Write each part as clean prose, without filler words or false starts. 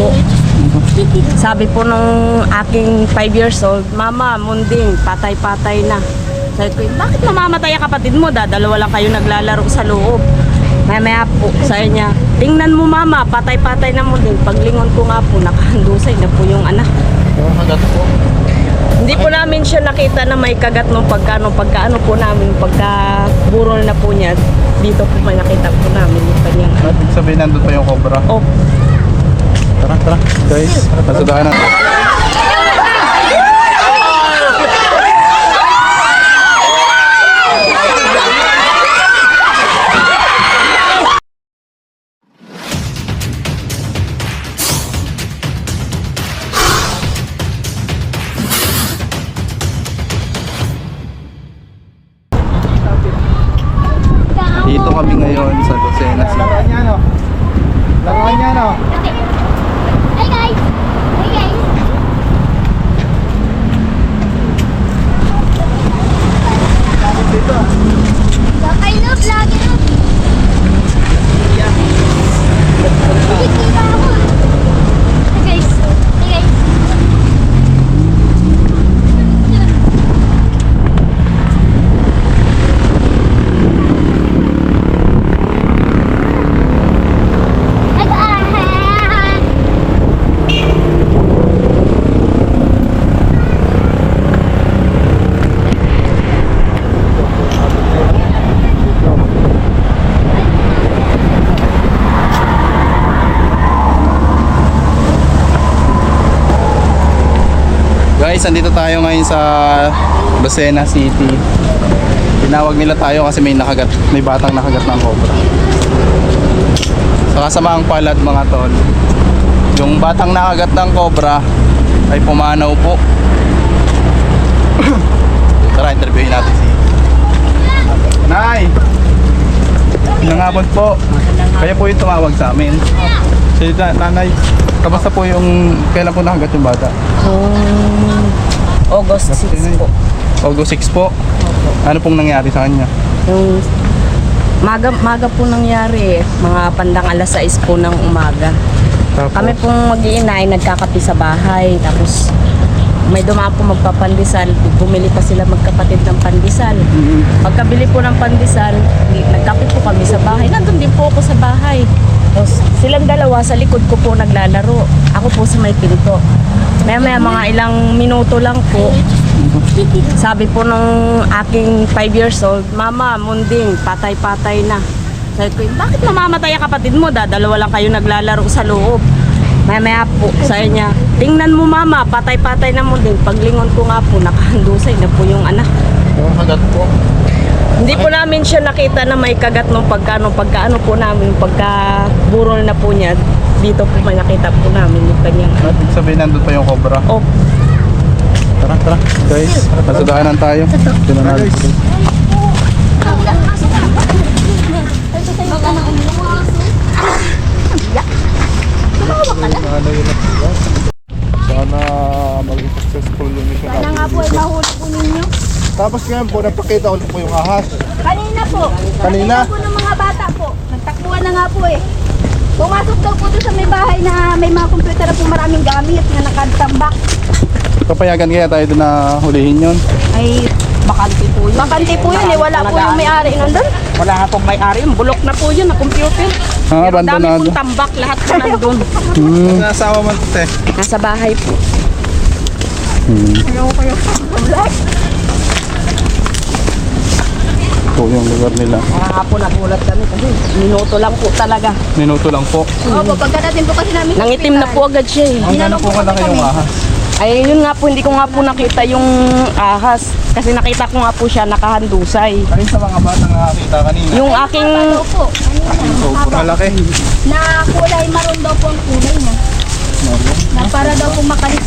po. Sabi po nung aking 5 years old, Mama, munding, patay-patay na. Sabi ko, bakit mamamatay ang kapatid mo? Dalawa lang kayo naglalaro sa loob. Maya po, sabi niya, tingnan mo mama, patay-patay na munding. Paglingon ko nga po, nakahandusay na po yung anak. Kagat po. Hindi po namin siya nakita na may kagat nung pagkaano po namin, pagka burol na po niya, dito po may nakita po namin yung kanyang At sabihin nandun pa yung cobra. Oh, Tara, tara. Guys, nasudahan na. Dito kami ngayon sa Lucena City. Laruan niya, no? Laruan niya, no? Hey guys! Hey guys! Dito. Lakay no, lagi no! Kita ako! Hey guys! Hey guys! Guys, andito tayo ngayon sa Lucena City. Tinawag nila tayo kasi may batang nakagat ng cobra. Sa kasamaang palad mga tol, yung batang nakagat ng cobra ay pumanaw po. Tara, interviewin natin si Nay! Nangabot po. Kaya po yung tumawag sa amin. Si Nanay, kamusta po yung kailan po nakagat yung bata? August 6 po. August 6 po. Ano pong nangyari sa kanya? Yung maga po nangyari, mga pandang alas 6 po ng umaga. Tapos, Kami pong mag-iina ay nagkakapi sa bahay. Tapos may dumaan po magpapandesal. Bumili pa sila magkapatid ng pandesal. Pagkabili po ng pandesal, nagkape po kami sa bahay. Nandun din po ako sa bahay. Tapos silang dalawa sa likod ko po naglalaro. Ako po sa may pinto. Maya mga ilang minuto lang po, sabi po nung aking 5 years old, Mama, munding, patay-patay na. Sabi ko, bakit mamamatay ang kapatid mo? Dalawa lang kayo naglalaro sa loob. Maya po, sabi niya, tingnan mo mama, patay-patay na munding. Paglingon ko nga po, nakahandusay na po yung anak. kagat po. Hindi po namin siya nakita na may kagat nung pagkaano po namin, pagka burol na po niya, dito po may nakita po namin yung kanyang At sabihin nandun pa yung cobra. Oh, Tara, tara. Guys, nasudahan tayo. Tignan natin. Sana maging successful yung mission Sana nga po ay mahuli po ninyo. Tapos ngayon po, napakita ulit po yung ahas. Kanina po. Kanina? Po ng mga bata po. Nagtakbuhan na nga po eh. Pumasok daw po doon sa may bahay na may mga computer na po maraming gamit na nakatambak. Papayagan kaya tayo doon na hulihin yun. ay bakante po yun. Bakante po yun eh. Wala po yung may-ari nandun. Wala nga pong may-ari yun. Bulok na po yun na computer. Ah, Pero dami abandonado. pong tambak. Lahat po nandun. Nasawa man te. Nasa bahay po. Ito yung lugar nila. Kaya nga po nagulat kami kasi minuto lang po talaga. Minuto lang po. Opo, pagkadating po kasi namin sa Nangitim na ospital. po agad siya eh. Ang gano'n po kalaki yung ahas. Ay yun nga po, hindi ko nga po nakita yung ahas. Kasi nakita ko nga po siya nakahandusay. Ayun sa mga batang nakakita kanina. Yung aking Daw po. Sobrang malaki. Na kulay maroon daw po ang kulay niya. Na para daw po makalis.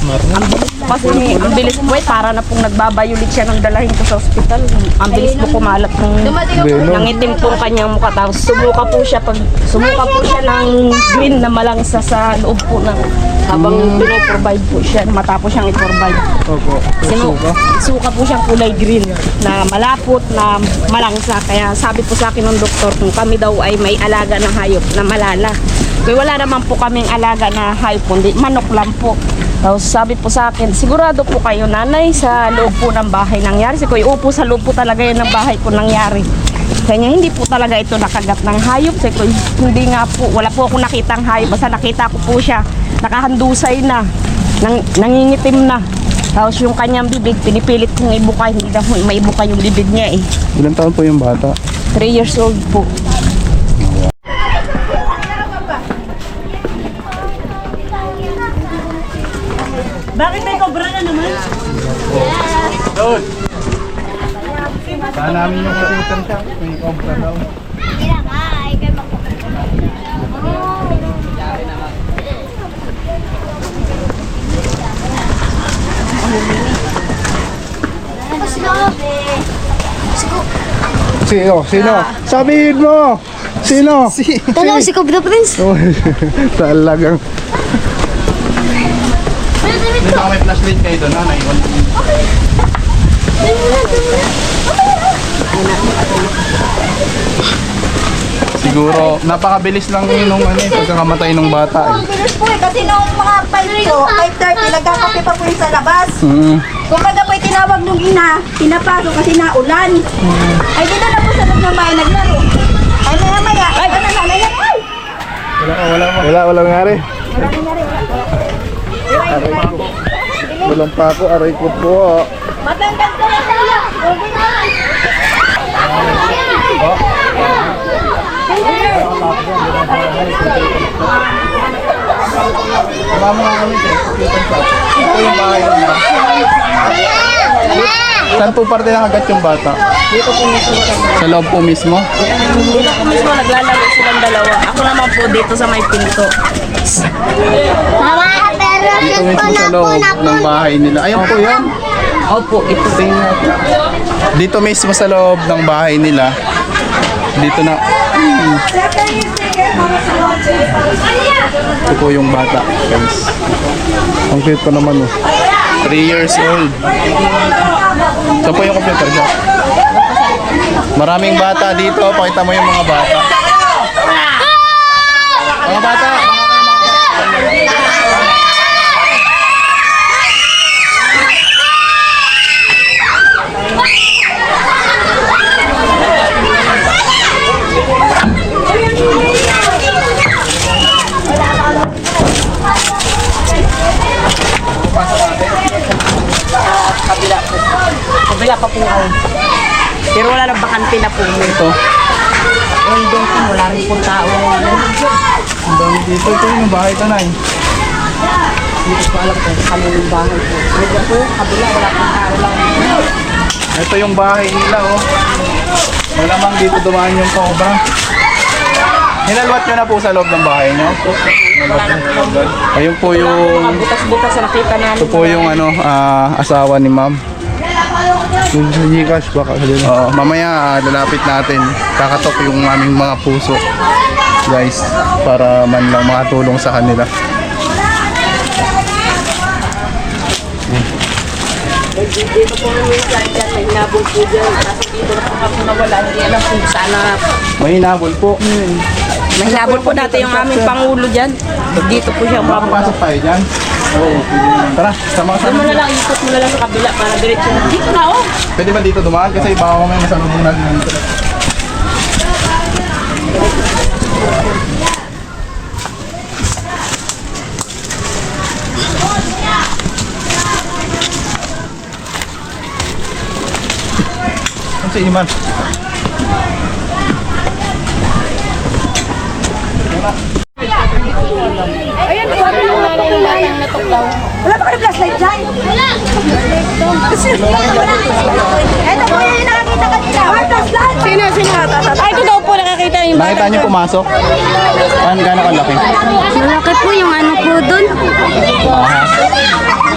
kasi ang bilis po eh, para na pong nagbabayulit siya ng dalahin ko sa ospital. Ang bilis po kumalat ng Dumating ako. Venom. nangitim po ang kanyang mukha. Tapos sumuka po siya ng green na malangsa sa loob po ng habang pinoprovide po siya matapos siyang i-provide. Opo. Suka po siyang kulay green na malapot na malangsa. Kaya sabi po sa akin ng doktor kung kami daw ay may alaga ng hayop na malala. Kaya wala naman po kaming alaga na hayop, kundi manok lang po. Tapos sabi po sa akin, sigurado po kayo nanay sa loob po ng bahay nangyari. Si Kuya, upo sa loob po talaga yan ng bahay ko nangyari. Kanya hindi po talaga ito nakagat ng hayop. Si Kuya, hindi nga po, wala po akong nakitang hayop. Basta nakita ko po siya, nakahandusay na, nangingitim na. Tapos yung kanyang bibig, pinipilit kong ibuka, hindi na po maibuka yung bibig niya eh. Ilang taon po yung bata? 3 years old po. Bakit may cobra na naman? Doon! Saan namin yung kasutan siya? May cobra daw. Sino? Sabihin mo! Sino? Tanaw si Cobra Prince. Talagang. Hindi baka may flashlight kayo doon, ha? Naiwan. Siguro, napakabilis lang nung pagkakamatay ng bata eh. Ang bilis po eh, kasi nung mga 5 po, 5:30, nagkakape pa po yung sa labas. Kung baga po tinawag nung ina, pinapasok kasi naulan. Ay, dito na po sa loob ng bahay naglaro. Ay, maya, ay, ano na, ay! Wala nangyari. Walang pa ako, aray ko po. Matanggal ka na tayo! Okay na! Sumama nga kami sa kasutan shop. Ito yung bahay nila. Saan po parte nakagat yung bata? Dito po mismo kami. Sa loob po mismo? Dito po mismo naglalaro silang dalawa. Ako naman po dito sa may pinto. Mama, pero Dito mismo sa loob ng bahay nila. Ayun po yun. Opo, ito. Dito mismo sa loob ng bahay nila. Dito na. Ito po yung bata, guys. Ang cute pa naman oh. 3 years old. Ito po yung computer shop. Maraming bata dito. Pakita mo yung mga bata. Mga bata! Kabila pa po ako. Pero wala nang bakante na po. Ito. Yung doon po, wala rin po tao. Ang dami dito. Ito yung bahay tanay. Hindi ko alam kung kami yung bahay po. Ito po, kabila, wala pong tao lang. Ito yung bahay nila, oh. Malamang dito dumaan yung cobra. Hinalwat nyo na po sa loob ng bahay nyo. Ayun po Mga yung... butas-butas na nakita namin. Ito po yung asawa ni ma'am. Yung sa Gcash, baka sa din. Oo, mamaya lalapit natin. Kakatok yung aming mga puso. Guys, para man lang makatulong sa kanila. Dito po yung dyan, may hinabol po dyan. Tapos dito na po kami nawala. Hindi alam kung sana. May hinabol po. May hinabol po dati yung aming pangulo dyan. Dito po siya umabot. Makapasok tayo dyan. Oo, tara, sama Doon mo na lang, ikot mo na lang sa kabila para diretso na. Dito na oh! Pwede ba dito dumaan? Kasi baka may masalubong natin dito. Ano sa iman? Ayan, wala yung nanay ng batang natuklaw. Wala pa kayo flashlight dyan? Wala! Ito po yung nakakita kanina. Wala flashlight! Sino? Ay, ito daw po nakakita yung Nakita niyo pumasok? Gano'n kalaki? Malaki po yung ano po dun.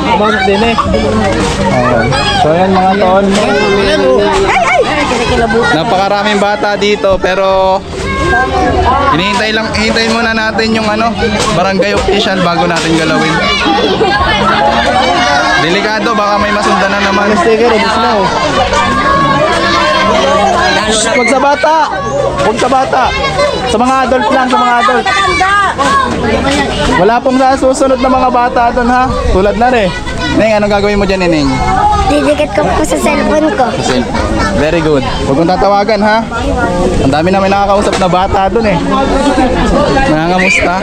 Pumasok din eh. So yan mga tol. Napakaraming bata dito pero hinihintay muna natin yung barangay official bago natin galawin. Delikado, baka may masundan na naman. Sticker, ubus na oh. Huwag sa bata. Huwag sa bata. Sa mga adult lang, sa mga adult. Wala pong nasusunod na mga bata doon ha. Tulad na rin. Neng, anong gagawin mo dyan, Neng? Didikit ko po sa cellphone ko. Very good. Huwag mong tatawagan ha. Ang dami namin nakakausap na bata doon eh. Nangangamusta.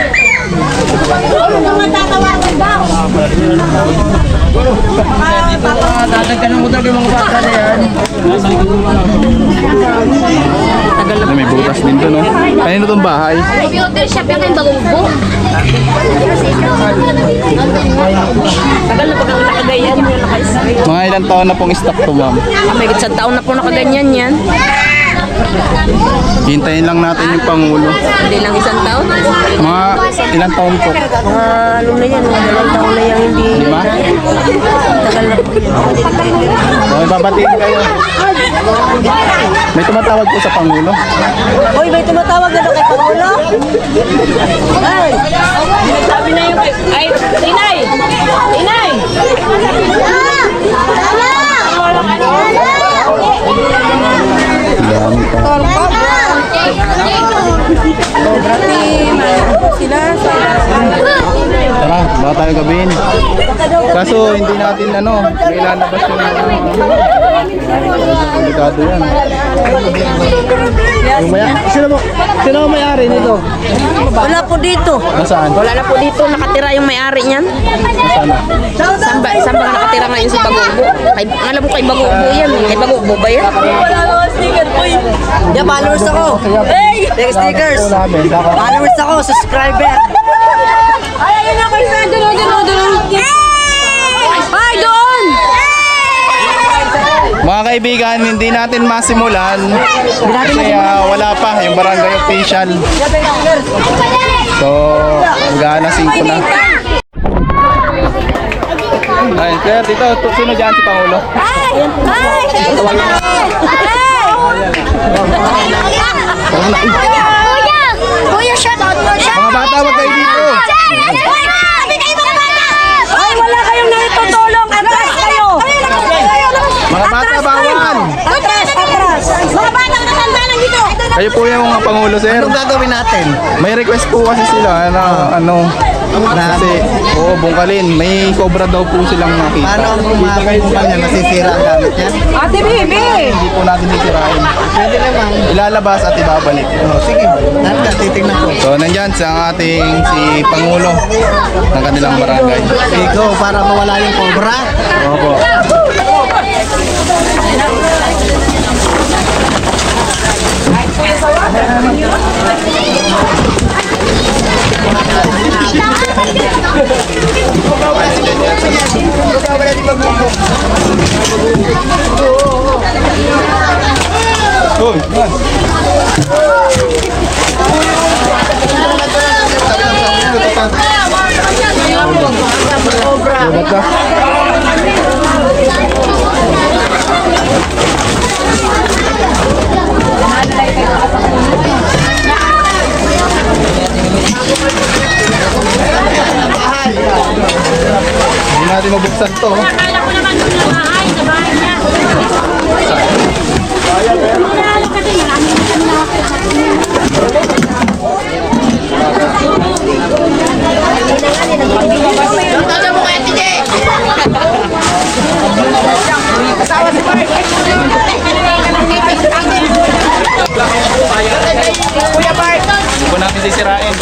Ano, may butas din doon, no? Kanino itong bahay? Computer shop yung kayong bagubo. Tagal na pag ang nakagayan yun nakaisa. Mga ilang taon na pong stock to, ma'am? May sa taon na po nakaganyan yan. Hintayin lang natin yung Pangulo. Hindi lang isang taon. Mga ilang taon po? Mga ano na yan, mga 2 taon na yan hindi. Lima? Tagal na po yan. Okay, babatiin kayo. May tumatawag po sa Pangulo. Hoy, may tumatawag na kay Pangulo? Ay! Sabi na yung ay, Tinay! Tinay! Tara, baka tayo gabihin. Kaso hindi natin may lalabas yung delikado yan. Sino may-ari nito? Wala po dito. Nasaan? Wala na po dito. Nakatira yung may-ari niyan. Nasaan na? Saan ba nakatira ngayon si Bagobo? Alam mo kay Bagobo yan. Kay Bagobo ba yan? Yeah, followers ako. Hey! Next stickers. Followers ako, subscriber. Ay, ayun ako isa. Doon. Ay, doon! Mga kaibigan, hindi natin masimulan kasi wala pa yung barangay official. So, mag-alas 5 na. Ay, sir, dito, sino dyan si Pangulo? Kuya, shout out mo. Mga bata, wag kayo dito. Ay, wala kayong naitutulong. Atras kayo. Mga bata, bawal. Atras. Mga bata, natanda lang dito. Kayo po yung mga Pangulo, sir. Anong gagawin natin? May request po kasi sila kasi bungkalin, may cobra daw po silang nakita. Paano ang bungkal niya? Nasisira ang gamit niya? Ate Bibi! Hindi po natin sisirain. Pwede naman. Ilalabas at ibabalik. Sige, nanda, titignan ko. So nandyan sa ating si Pangulo ng kanilang barangay. Ikaw, para mawala yung cobra. Opo. Uy, man. Sobat ka? Hindi natin mabuksan to. Akala ko naman doon na bahay, sa bahay niya. Kasi marami na kami nakakita. Hindi po natin sisirain.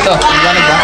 Ito, liwanag ba?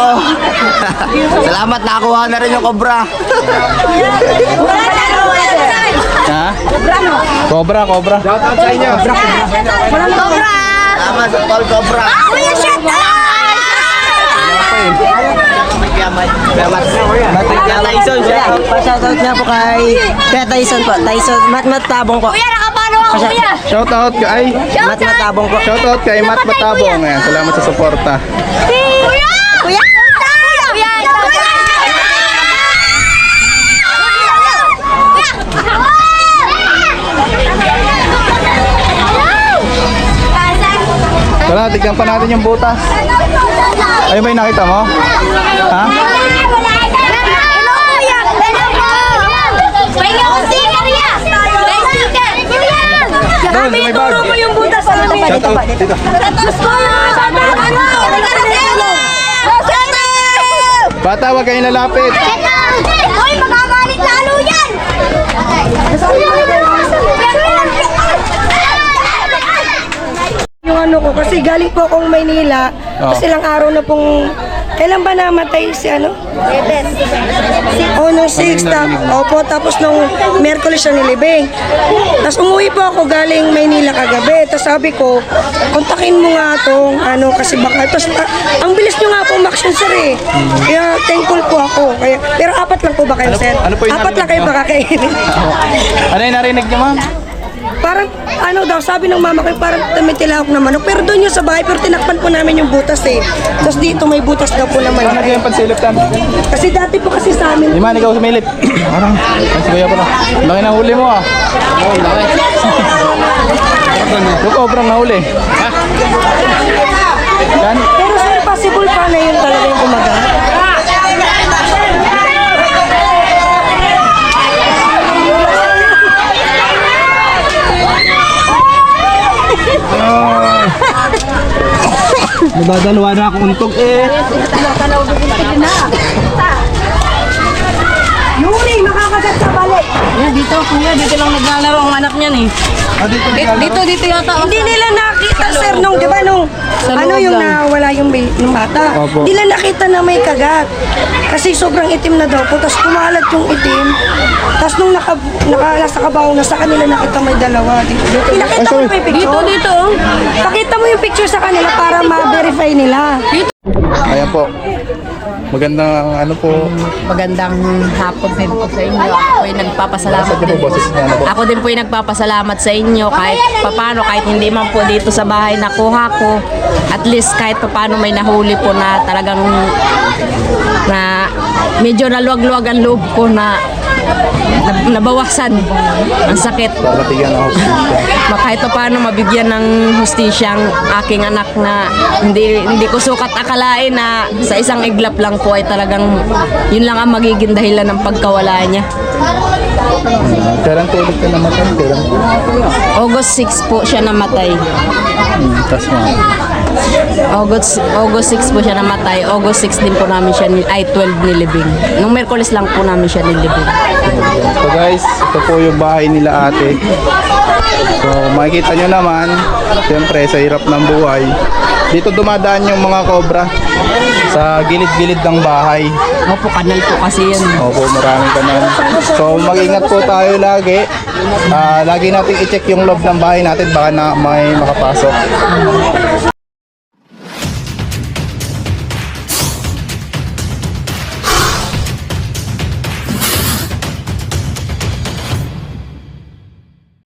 ako. Salamat, nakakuha na rin yung cobra. Ha? Cobra, cobra. Salamat sa call cobra. Kuya, shout out! Tyson, pa-shoutout nga po kay Tyson po. Tyson, Matabong po. Kuya, nakapalo ako, kuya. Shout out kay Matabong po. Shout out kay Matt Matabong. Ayan, salamat sa suporta. Kuya! Kuya! Kuya! Tara, tignan pa natin yung butas. Ay, may nakita mo? Ha? Doon, may bag. Turo mo yung butas sa amin. Shout out dito. Bata, wag kayong lalapit. Hoy, magagalit lalo yan! Yung ano ko, kasi galing po akong Maynila. Kasi ilang araw na pong, kailan ba namatay si ano? Nung 6, opo, tapos nung Merkulis siya nilibing. Tapos umuwi po ako galing Maynila kagabi. Tapos sabi ko, kontakin mo nga tong ano, kasi baka, tapos ang bilis nyo nga po umaksyon sir eh. Kaya thankful po ako. Kaya, pero 4 lang po ba kayo sir? ano po yung 4 lang kayo narinig ba kakainin? Ano yung narinig niyo, ma'am? Parang ano daw, sabi ng mama ko, parang tumitilawak na manok. Pero doon yung sa bahay, pero tinakpan po namin yung butas eh. Tapos dito may butas daw po naman. Ano yung pansilip tan? Kasi dati po kasi sa amin, Iman, ikaw sumilip. Parang, si kuya pala. Laki na huli mo ah. Yung cobrang nahuli. Yan. pero sir, possible pa na yun talaga yung kumagat. Nadadalawa na akong untog eh. Yuri, makakagat sa balik. Dito, kuya, dito lang naglalaro ang anak niyan eh. Dito yata. Hindi nila nakita sir nung, di ba nung, Sa ano loob yung lang. nawala yung bata. Opo. Hindi nila nakita na may kagat. Kasi sobrang itim na daw po. Tapos kumalat yung itim. Tapos nung nasa kabaw na sa kanila nakita may dalawa. Pinakita mo yung picture? Dito. Pakita mo yung picture sa kanila para ma-verify nila. Ayan po. Magandang ano po. Magandang hapon din po sa inyo. Ako po yung nagpapasalamat Sabi din mo, boses niya na po. Ako din po yung nagpapasalamat sa inyo kahit papano, kahit hindi man po dito sa bahay nakuha ko. At least kahit papano may nahuli po na talagang na medyo naluwag-luwag ang loob ko na nabawasan ang sakit. Babatigan ako. Kahit paano mabigyan ng hustisya ang aking anak na hindi ko sukat akalain na sa isang iglap lang po ay talagang yun lang ang magiging dahilan ng pagkawala niya. Kailan po ulit ka namatay? Kailan po? August 6 po siya namatay. Tas mo. August 6 po siya namatay. August 6 din po namin siya, ay 12 nilibing. Nung Merkulis lang po namin siya nilibing. So guys, ito po yung bahay nila ate. So makikita nyo naman, siyempre sa hirap ng buhay, dito dumadaan yung mga cobra sa gilid-gilid ng bahay. Opo, kanal po kasi yan. Opo, maraming kanal. So mag-ingat po tayo lagi. Lagi natin i-check yung loob ng bahay natin, baka na may makapasok.